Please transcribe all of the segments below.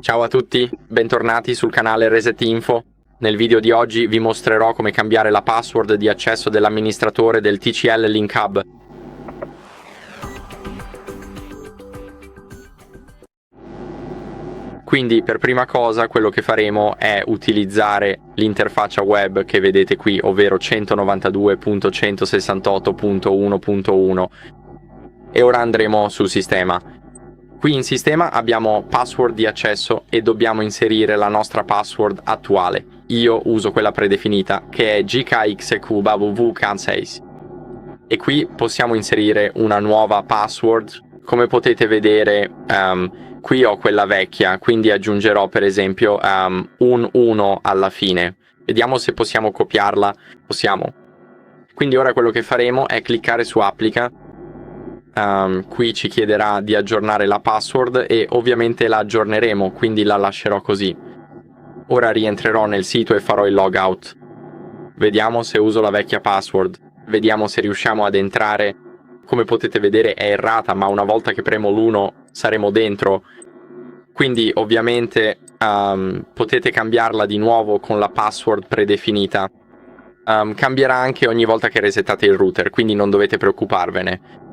Ciao a tutti, bentornati sul canale Reset Info. Nel video di oggi vi mostrerò come cambiare la password di accesso dell'amministratore del TCL Link Hub. Quindi per prima cosa quello che faremo è utilizzare l'interfaccia web che vedete qui, ovvero 192.168.1.1, e ora andremo sul sistema. Qui in sistema abbiamo password di accesso e dobbiamo inserire la nostra password attuale. Io uso quella predefinita che è GKXQBWV6 e qui possiamo inserire una nuova password. Come potete vedere qui ho quella vecchia, quindi aggiungerò per esempio un 1 alla fine. Vediamo se possiamo copiarla. Possiamo. Quindi ora quello che faremo è cliccare su applica. Qui ci chiederà di aggiornare la password e ovviamente la aggiorneremo, quindi la lascerò così. Ora rientrerò nel sito e farò il logout. Vediamo se uso la vecchia password. Vediamo se riusciamo ad entrare. Come potete vedere è errata, ma una volta che premo l'1 saremo dentro. Quindi ovviamente potete cambiarla di nuovo con la password predefinita. Cambierà anche ogni volta che resettate il router, quindi non dovete preoccuparvene.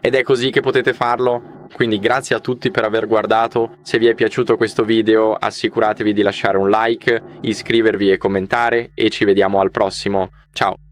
Ed è così che potete farlo. Quindi grazie a tutti per aver guardato. Se vi è piaciuto questo video assicuratevi di lasciare un like, iscrivervi e commentare e ci vediamo al prossimo. Ciao!